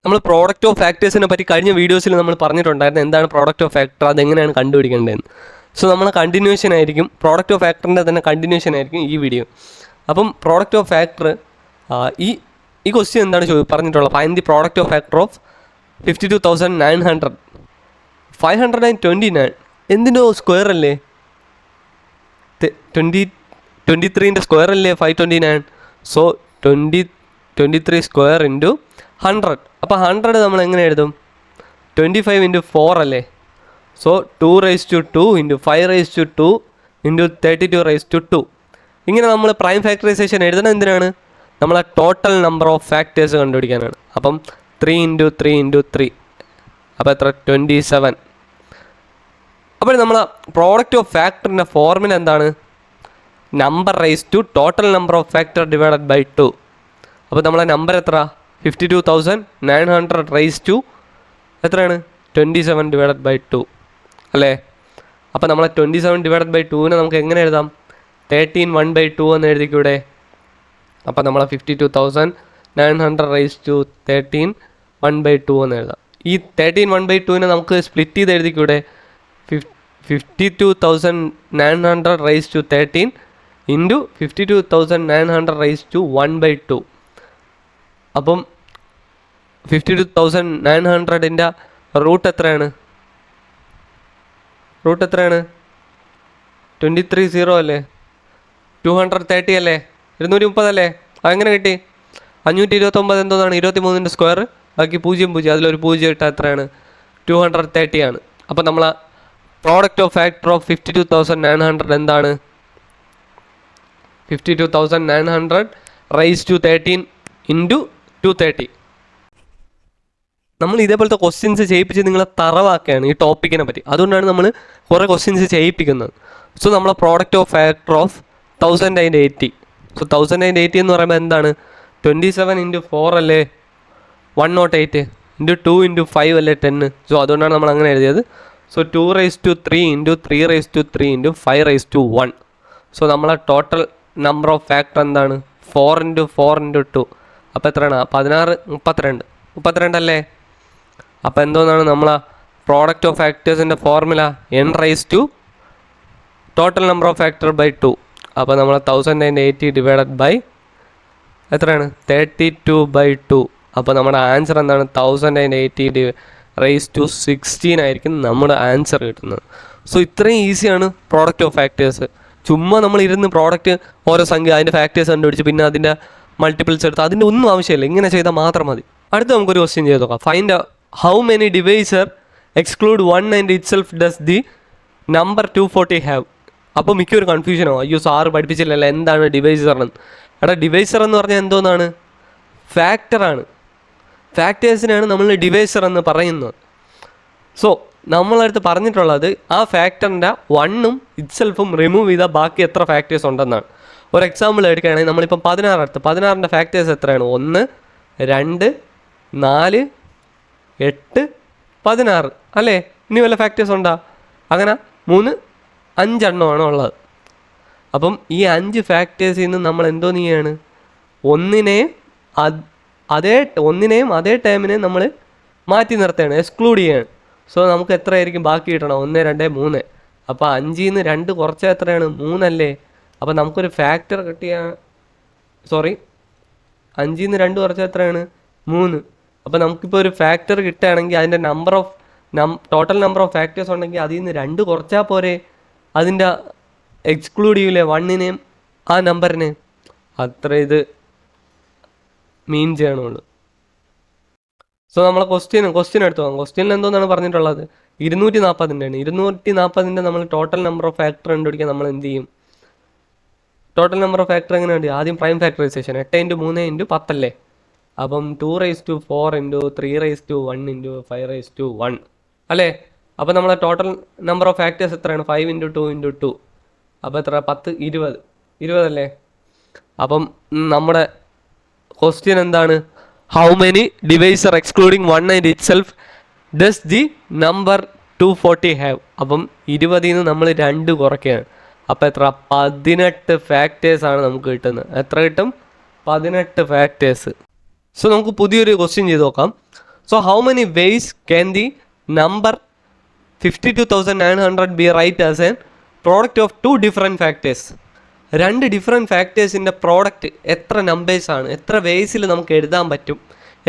നമ്മൾ product of ഫാക്ടേഴ്സിനെ പറ്റി കഴിഞ്ഞ വീഡിയോസിൽ നമ്മൾ പറഞ്ഞിട്ടുണ്ടായിരുന്നു എന്താണ് പ്രോഡക്റ്റ് ഓഫ് ഫാക്ടർ, അതെങ്ങനെയാണ് കണ്ടുപിടിക്കേണ്ടതെന്ന്. സോ നമ്മൾ കണ്ടിന്യൂഷൻ ആയിരിക്കും, പ്രോഡക്റ്റ് ഓഫ് ഫാക്ടറിൻ്റെ തന്നെ കണ്ടിന്യൂഷൻ ആയിരിക്കും ഈ വീഡിയോ. അപ്പം പ്രോഡക്റ്റ് ഓഫ് ഫാക്ടർ ഈ ക്വസ്റ്റ്യൻ എന്താണ് പറഞ്ഞിട്ടുള്ളത്? Find the product of factor of 52,900 529. എന്തിനോ സ്ക്വയർ അല്ലേ? 23ൻ്റെ സ്ക്വയർ അല്ലേ 529? So 23 square into 100. അപ്പോൾ 100 നമ്മൾ എങ്ങനെ എഴുതും? 25 ഇൻറ്റു 4 അല്ലേ? So 2^2 into 5^2 into 32^2. ഇങ്ങനെ നമ്മൾ പ്രൈം ഫാക്ടറൈസേഷൻ എഴുതണം എന്തിനാണ്? നമ്മളെ ടോട്ടൽ നമ്പർ ഓഫ് ഫാക്ടേഴ്സ് കണ്ടുപിടിക്കാനാണ്. അപ്പം 3 ഇൻറ്റു 3 ഇൻറ്റു 3 അപ്പോൾ എത്ര? 27. അപ്പോൾ നമ്മൾ പ്രോഡക്റ്റ് ഓഫ് ഫാക്ടറിൻ്റെ ഫോർമുല എന്താണ്? Number raise to total number of factor divided by 2. അപ്പോൾ നമ്മളെ നമ്പർ എത്ര? 52,900 റൈസ് ടു എത്രയാണ്? 27 ഡിവൈഡഡ് ബൈ 2 അല്ലേ? അപ്പോൾ നമ്മളെ 27 ഡിവൈഡഡ് ബൈ 2നെ നമുക്ക് എങ്ങനെ എഴുതാം? 13 1/2 എന്ന് എഴുതിക്കൂടെ? അപ്പോൾ നമ്മളെ 52,900 റൈസ് ടു 13 1/2 എന്ന് എഴുതാം. ഈ 13 1/2നെ നമുക്ക് സ്പ്ലിറ്റ് ചെയ്ത് എഴുതിക്കൂടെ? 52,900 raise to 13 into 52,900 raise to 1/2. അപ്പം 52,900ൻ്റെ റൂട്ട് എത്രയാണ്? 23 അല്ലേ? 230 അല്ലേ? 230 അല്ലേ? അതെങ്ങനെ കിട്ടി? 529 എന്തോന്നാണ്? 23ൻ്റെ സ്ക്വയർ ബാക്കി 0 അതിലൊരു 0 ഇട്ടാൽ എത്രയാണ്? 230 ആണ്. അപ്പോൾ നമ്മൾ പ്രോഡക്റ്റ് ഓഫ് ഫാക്ടർ ഓഫ് 52,900 എന്താണ്? 52,900 റൈസ് ടു 13 ഇൻറ്റു 230. നമ്മൾ ഇതേപോലത്തെ ക്വസ്റ്റ്യൻസ് ചെയ്യിപ്പിച്ച് നിങ്ങളെ തറവാക്കുകയാണ് ഈ ടോപ്പിക്കിനെ പറ്റി. അതുകൊണ്ടാണ് നമ്മൾ കുറേ ക്വസ്റ്റ്യൻസ് ചെയ്യിപ്പിക്കുന്നത്. സോ നമ്മളെ product of factor of 1080. So 1080 എന്ന് പറയുമ്പോൾ എന്താണ്? 27 ഇൻറ്റു 4 അല്ലേ 108 ഇൻറ്റു 2 ഇൻറ്റു 5 അല്ലേ 10. സോ അതുകൊണ്ടാണ് നമ്മൾ അങ്ങനെ എഴുതിയത്. So 2^3 into 3^3 into 5^1. സോ നമ്മളെ ടോട്ടൽ നമ്പർ ഓഫ് ഫാക്ടർ എന്താണ്? 4 ഇൻറ്റു 4 ഇൻറ്റു 2. അപ്പോൾ എത്രയാണ്? 16 32 അല്ലേ? അപ്പോൾ എന്തോന്നാണ് നമ്മളെ പ്രോഡക്റ്റ് ഓഫ് ഫാക്ടേഴ്സിൻ്റെ formula? n raise to total number of factor by 2. അപ്പോൾ നമ്മൾ 1080 ഡിവൈഡഡ് ബൈ എത്രയാണ്? 32/2. അപ്പോൾ നമ്മുടെ ആൻസർ എന്താണ്? 1080 റൈസ് ടു 16 ആയിരിക്കും നമ്മുടെ ആൻസർ കിട്ടുന്നത്. സോ ഇത്രയും ഈസിയാണ് പ്രോഡക്റ്റ് ഓഫ് ഫാക്ടേഴ്സ്. ചുമ്മാ നമ്മൾ ഇരുന്ന് പ്രോഡക്റ്റ് ഓരോ സംഖ്യ അതിൻ്റെ ഫാക്ടേഴ്സ് കണ്ടുപിടിച്ച് പിന്നെ അതിൻ്റെ മൾട്ടിപ്പിൾസ് എടുത്ത് അതിൻ്റെ ഒന്നും ആവശ്യമില്ല, ഇങ്ങനെ ചെയ്താൽ മാത്രം മതി. അടുത്ത നമുക്കൊരു ക്വസ്റ്റ്യൻ ചെയ്ത് നോക്കാം. Find how many divisor exclude 1 and it self does the number 240 have. അപ്പോൾ മിക്കൊരു കൺഫ്യൂഷനോ, അയ്യോ സാറ് പഠിപ്പിച്ചില്ലല്ലോ എന്താണ് ഡിവൈസർ എന്ന്. എടാ ഡിവൈസർ എന്ന് പറഞ്ഞാൽ എന്തോന്നാണ്? ഫാക്ടറാണ്. ഫാക്ടേഴ്സിനാണ് നമ്മൾ ഡിവൈസർ എന്ന് പറയുന്നത്. സോ നമ്മളടുത്ത് പറഞ്ഞിട്ടുള്ളത് ആ ഫാക്ടറിൻ്റെ 1ഉം ഇറ്റ് സെൽഫും റിമൂവ് ചെയ്താൽ ബാക്കി എത്ര ഫാക്ടേഴ്സ് ഉണ്ടെന്നാണ്. ഒരു എക്സാമ്പിൾ എടുക്കുകയാണെങ്കിൽ നമ്മളിപ്പം 16 എടുത്ത് 16ൻ്റെ ഫാക്ടേഴ്സ് എത്രയാണ്? 1 2 4 8 16 അല്ലേ? ഇനി വല്ല ഫാക്ടേഴ്സ് ഉണ്ടോ? അങ്ങനെ 3 5 എണ്ണമാണ് ഉള്ളത്. അപ്പം ഈ 5 ഫാക്ടേഴ്സിൽ നിന്ന് നമ്മൾ എന്തോ ചെയ്യാണ്? ഒന്നിനെയും അതേ ടൈമിനെയും നമ്മൾ മാറ്റി നിർത്തുകയാണ്, എക്സ്ക്ലൂഡ് ചെയ്യാണ്. സോ നമുക്ക് എത്രയായിരിക്കും ബാക്കി കിട്ടണം? 1 2 3. അപ്പോൾ 5ൽ നിന്ന് 2 കുറച്ചാൽ എത്രയാണ്? 3 അല്ലേ? അപ്പോൾ നമുക്കൊരു ഫാക്ടർ കിട്ടിയ 5ൽ നിന്ന് 2 കുറച്ചാൽ എത്രയാണ്? 3. അപ്പോൾ നമുക്കിപ്പോൾ ഒരു ഫാക്ടർ കിട്ടുകയാണെങ്കിൽ അതിൻ്റെ ടോട്ടൽ നമ്പർ ഓഫ് ഫാക്ടേഴ്സ് ഉണ്ടെങ്കിൽ അതിൽ നിന്ന് 2 കുറച്ചാൽ പോരെ? അതിൻ്റെ എക്സ്ക്ലൂഡ് ചെയ്യൂലേ 1നെയും ആ നമ്പറിനെ? അത്ര ഇത് മീൻ ചെയ്യണമുള്ളൂ. സോ നമ്മളെ ക്വസ്റ്റ്യൻ എടുത്തു പോകാം. ക്വസ്റ്റ്യനിൽ എന്തോന്നാണ് പറഞ്ഞിട്ടുള്ളത്? 240ൻ്റെയാണ്. 240ൻ്റെ നമ്മൾ ടോട്ടൽ നമ്പർ ഓഫ് ഫാക്ടർ കണ്ടുപിടിക്കാൻ നമ്മൾ എന്ത് ചെയ്യും? ടോട്ടൽ നമ്പർ ഓഫ് ഫാക്ടർ എങ്ങനെ ഉണ്ട്? ആദ്യം പ്രൈം ഫാക്ടറൈസേഷൻ 8 ഇൻറ്റു 3 ഇൻറ്റു 10 അല്ലേ? അപ്പം 2^4 ഇൻറ്റു 3^1 ഇൻറ്റു 5^1 അല്ലേ? അപ്പോൾ നമ്മളെ ടോട്ടൽ നമ്പർ ഓഫ് ഫാക്ടേഴ്സ് എത്രയാണ്? 5 ഇൻറ്റു 2 ഇൻറ്റു 2. അപ്പോൾ എത്ര? 10 20 അല്ലേ? അപ്പം നമ്മുടെ ക്വസ്റ്റ്യൻ എന്താണ്? How many divisor excluding 1 and it self does the number 240 have. അപ്പം 20ൽ നിന്ന് നമ്മൾ 2 കുറയ്ക്കുകയാണ്. അപ്പോൾ എത്ര? 18 ഫാക്ടേഴ്സാണ് നമുക്ക് കിട്ടുന്നത്. എത്ര കിട്ടും? 18 ഫാക്ടേഴ്സ്. സോ നമുക്ക് പുതിയൊരു ക്വസ്റ്റ്യൻ ചെയ്ത് നോക്കാം. So how many ways can the number 52,900 be write as an product of two different factors? രണ്ട് ഡിഫറെൻറ്റ് ഫാക്ടേഴ്സിൻ്റെ പ്രോഡക്റ്റ് എത്ര നമ്പേഴ്സാണ്, എത്ര വേസിൽ നമുക്ക് എഴുതാൻ പറ്റും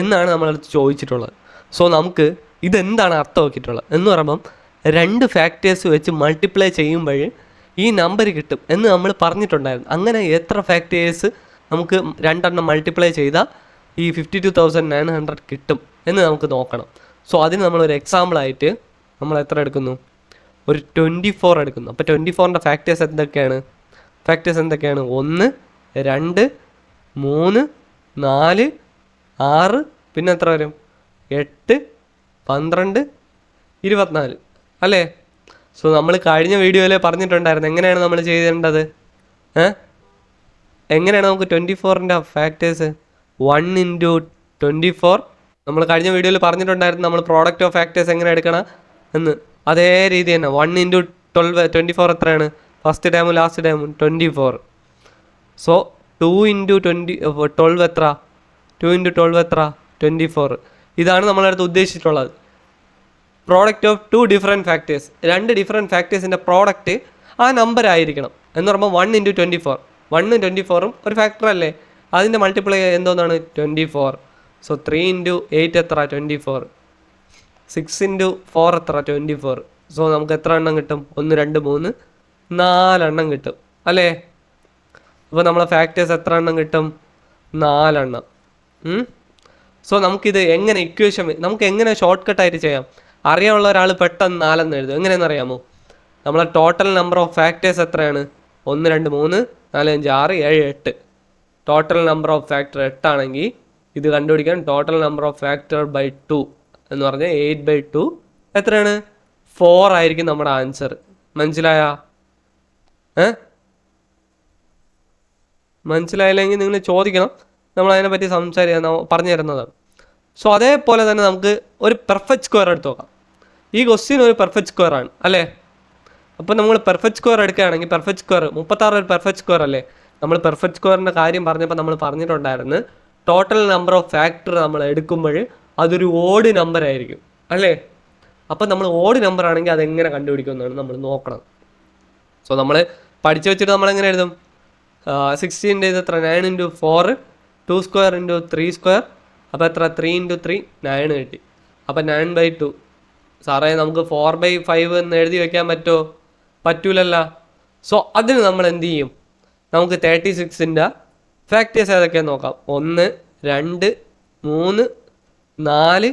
എന്നാണ് നമ്മളടുത്ത് ചോദിച്ചിട്ടുള്ളത്. സോ നമുക്ക് ഇതെന്താണ് അർത്ഥമാക്കിയിട്ടുള്ളത് എന്ന് പറയുമ്പം രണ്ട് ഫാക്ടേഴ്സ് വെച്ച് മൾട്ടിപ്ലൈ ചെയ്യുമ്പോൾ ഈ നമ്പർ കിട്ടും എന്ന് നമ്മൾ പറഞ്ഞിട്ടുണ്ടായിരുന്നു. അങ്ങനെ എത്ര ഫാക്ടേഴ്സ് നമുക്ക് രണ്ടെണ്ണം മൾട്ടിപ്ലൈ ചെയ്താൽ ഈ 52,900 കിട്ടും എന്ന് നമുക്ക് നോക്കണം. സോ അതിന് നമ്മളൊരു എക്സാമ്പിളായിട്ട് നമ്മൾ എത്ര എടുക്കുന്നു? ഒരു 24 എടുക്കുന്നു. അപ്പോൾ 24ൻ്റെ ഫാക്ടേഴ്സ് എന്തൊക്കെയാണ്? 1, 2, 3, 4, 6, പിന്നെ എത്ര വരും? 8, 12, 24 അല്ലേ? സോ നമ്മൾ കഴിഞ്ഞ വീഡിയോയിൽ പറഞ്ഞിട്ടുണ്ടായിരുന്നു എങ്ങനെയാണ് നമ്മൾ ചെയ്യേണ്ടത്. എങ്ങനെയാണ് നമുക്ക് 24ൻ്റെ ഫാക്ടേഴ്സ് 1 × 24 നമ്മൾ കഴിഞ്ഞ വീഡിയോയിൽ പറഞ്ഞിട്ടുണ്ടായിരുന്നു നമ്മൾ പ്രോഡക്റ്റ് ഓഫ് ഫാക്ടേഴ്സ് എങ്ങനെ എടുക്കണം എന്ന്. അതേ രീതി തന്നെ 1 × 24 എത്രയാണ്? ഫസ്റ്റ് ടൈമും ലാസ്റ്റ് ടൈമും 24. സോ 2 × 12 എത്ര? 2 × 12 എത്ര? 24. ഇതാണ് നമ്മളടുത്ത് ഉദ്ദേശിച്ചിട്ടുള്ളത്. Product of two different factors, രണ്ട് ഡിഫറെൻറ്റ് ഫാക്ടേഴ്സിൻ്റെ പ്രോഡക്റ്റ് ആ നമ്പർ ആയിരിക്കണം എന്ന് പറയുമ്പോൾ 1 × 24. 1ഉം 24ഉം ഒരു ഫാക്ടർ അല്ലേ, അതിൻ്റെ മൾട്ടിപ്ലൈ എന്തോന്നാണ്? 24. സോ 3 × 8 എത്ര? 24. 6 × 4 എത്ര? 24. സോ നമുക്ക് എത്ര എണ്ണം കിട്ടും? 1, 2, 3, 4 എണ്ണം കിട്ടും അല്ലേ? അപ്പോൾ നമ്മളെ ഫാക്ടേഴ്സ് എത്ര എണ്ണം കിട്ടും? 4 എണ്ണം. സോ നമുക്കിത് എങ്ങനെ ഇക്വേഷൻ നമുക്ക് എങ്ങനെ ഷോർട്ട് കട്ടായിട്ട് ചെയ്യാം? അറിയാനുള്ള ഒരാൾ പെട്ടെന്ന് 4 എന്ന് എഴുതും. എങ്ങനെയെന്ന് അറിയാമോ? നമ്മളെ ടോട്ടൽ നമ്പർ ഓഫ് ഫാക്ടേഴ്സ് എത്രയാണ്? 1, 2, 3, 4, 5, 6, 7, 8. ടോട്ടൽ നമ്പർ ഓഫ് ഫാക്ടർ 8 ആണെങ്കിൽ ഇത് കണ്ടുപിടിക്കാൻ total number of factor by 2 എന്ന് പറഞ്ഞാൽ 8/2 എത്രയാണ്? 4 ആയിരിക്കും നമ്മുടെ ആൻസർ. മനസ്സിലായില്ലെങ്കിൽ നിങ്ങൾ ചോദിക്കണം, നമ്മൾ അതിനെപ്പറ്റി പറഞ്ഞു തരുന്നതാണ്. സോ അതേപോലെ തന്നെ നമുക്ക് ഒരു പെർഫെക്റ്റ് സ്ക്വയർ എടുത്ത് നോക്കാം. ഈ ക്വസ്റ്റ്യൻ ഒരു പെർഫെക്റ്റ് സ്ക്വയർ ആണ് അല്ലേ? അപ്പോൾ നമ്മൾ പെർഫെക്റ്റ് സ്ക്വയർ എടുക്കുകയാണെങ്കിൽ പെർഫെക്റ്റ് സ്ക്വയർ 36 ഒരു പെർഫെക്റ്റ് സ്ക്വയർ അല്ലേ? നമ്മൾ പെർഫെക്റ്റ് സ്ക്വയറിൻ്റെ കാര്യം പറഞ്ഞപ്പോൾ നമ്മൾ പറഞ്ഞിട്ടുണ്ടായിരുന്നു ടോട്ടൽ നമ്പർ ഓഫ് ഫാക്ടർ നമ്മൾ എടുക്കുമ്പോൾ അതൊരു ഓഡ് നമ്പർ ആയിരിക്കും അല്ലേ? അപ്പോൾ നമ്മൾ ഓഡ് നമ്പർ ആണെങ്കിൽ അതെങ്ങനെ കണ്ടുപിടിക്കുമെന്നാണ് നമ്മൾ നോക്കണം. സോ നമ്മൾ പഠിച്ചു വെച്ചിട്ട് നമ്മളെങ്ങനെ എഴുതും? 16 ഇത് എത്ര? 9 × 4, 2² × 3². അപ്പോൾ എത്ര? 3 × 3, 9 കിട്ടി. അപ്പോൾ 9/2. സാറേ നമുക്ക് 4/5 എന്ന് എഴുതി വയ്ക്കാൻ പറ്റുമോ? പറ്റൂലല്ല. സോ അതിന് നമ്മൾ എന്ത് ചെയ്യും? നമുക്ക് 36ൻ്റെ ഫാക്ടേഴ്സ് ഏതൊക്കെയാണെന്ന് നോക്കാം. 1, 2, 3, 4,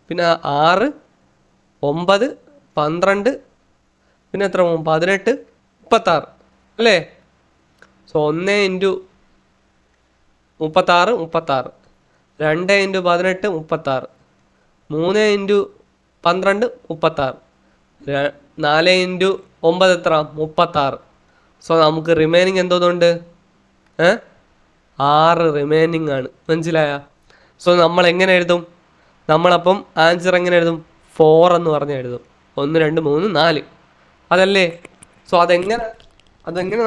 പിന്നെ 6, 9, 12, പിന്നെ എത്ര? 18, 36 അല്ലേ? സോ 1 × 36, 36. 2 × 18, 36. 3 × 12, 36. 4 × 9 എത്ര? 36. സോ നമുക്ക് റിമൈനിങ് എന്തോന്നുണ്ട്? 6 റിമൈനിങ് ആണ്. മനസ്സിലായ? സോ നമ്മൾ എങ്ങനെ എഴുതും? നമ്മളപ്പം ആൻസർ എങ്ങനെ എഴുതും? 4 എന്ന് പറഞ്ഞ് എഴുതും. 1, 2, 3, 4 അതല്ലേ? സോ അതെങ്ങനെ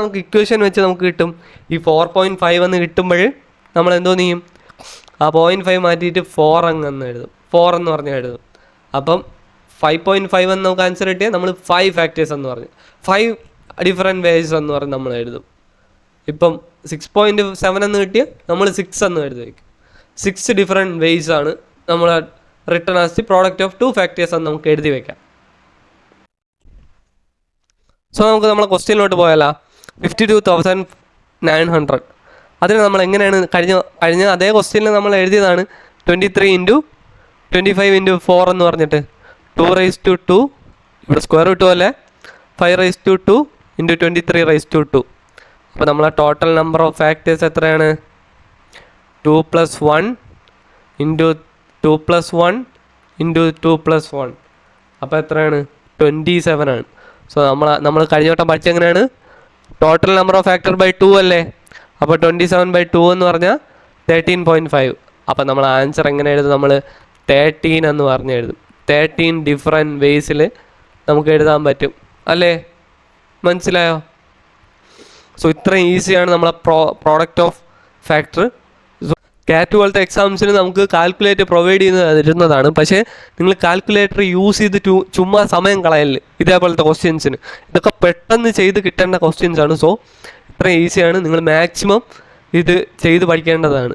നമുക്ക് ഇക്വേഷൻ വെച്ച് നമുക്ക് കിട്ടും? ഈ 4.5 എന്ന് കിട്ടുമ്പോൾ നമ്മൾ എന്തോ ചെയ്യും? ആ 0.5 മാറ്റിയിട്ട് 4 എന്ന് എഴുതും. 4 എന്ന് പറഞ്ഞ് എഴുതും. അപ്പം 5.5 എന്ന് നമുക്ക് ആൻസർ കിട്ടിയാൽ നമ്മൾ 5 ഫാക്ടേഴ്സ് എന്ന് പറഞ്ഞു 5 ഡിഫറെൻറ്റ് വേസ് എന്ന് പറഞ്ഞ് നമ്മൾ എഴുതും. ഇപ്പം 6.7 എന്ന് കിട്ടിയാൽ നമ്മൾ 6 എന്ന് എഴുതി വയ്ക്കും. 6 ഡിഫറെൻറ്റ് വേസ് ആണ് നമ്മൾ written as the product of 2 factors എന്ന് നമുക്ക് എഴുതി വയ്ക്കാം. സോ നമുക്ക് നമ്മളെ ക്വസ്റ്റ്യനിലോട്ട് പോയാലോ? 52,900. അതിന് നമ്മൾ എങ്ങനെയാണ് കഴിഞ്ഞ അതേ ക്വസ്റ്റ്യനിൽ നമ്മൾ എഴുതിയതാണ് 23 × 25 × 4 എന്ന് പറഞ്ഞിട്ട് 2/2 ഇവിടെ സ്ക്വയർ റൂട്ട് പോലെ 5/2 × 23/2. അപ്പോൾ നമ്മളെ ടോട്ടൽ നമ്പർ ഓഫ് ഫാക്ടേഴ്സ് എത്രയാണ്? 2 + 1 × 2 + 1 × 2 + 1. അപ്പോൾ എത്രയാണ്? 27 ആണ്. സോ നമ്മൾ കഴിഞ്ഞ വട്ടം പഠിച്ചെങ്ങനെയാണ്? Total number of factor by 2 അല്ലേ? അപ്പോൾ 27/2 എന്ന് പറഞ്ഞാൽ 13.5. അപ്പോൾ നമ്മൾ ആൻസർ എങ്ങനെ എഴുതും? നമ്മൾ 13 എന്ന് പറഞ്ഞ് എഴുതും. 13 ഡിഫറെൻറ്റ് വേസിൽ നമുക്ക് എഴുതാൻ പറ്റും അല്ലേ? മനസ്സിലായോ? സോ ഇത്രയും ഈസിയാണ് നമ്മളെ പ്രോഡക്റ്റ് ഓഫ് ഫാക്ടർ. കാറ്റ് പോലത്തെ എക്സാംസിന് നമുക്ക് കാൽക്കുലേറ്റർ പ്രൊവൈഡ് ചെയ്യുന്നതാണ്. പക്ഷേ നിങ്ങൾ കാൽക്കുലേറ്റർ യൂസ് ചെയ്ത് ചുമ്മാ സമയം കളയല് ഇതേപോലത്തെ ക്വസ്റ്റ്യൻസിന്. ഇതൊക്കെ പെട്ടെന്ന് ചെയ്ത് കിട്ടേണ്ട ക്വസ്റ്റ്യൻസ് ആണ്. സോ ഇത്രയും ഈസിയാണ്, നിങ്ങൾ മാക്സിമം ഇത് ചെയ്ത് പഠിക്കേണ്ടതാണ്.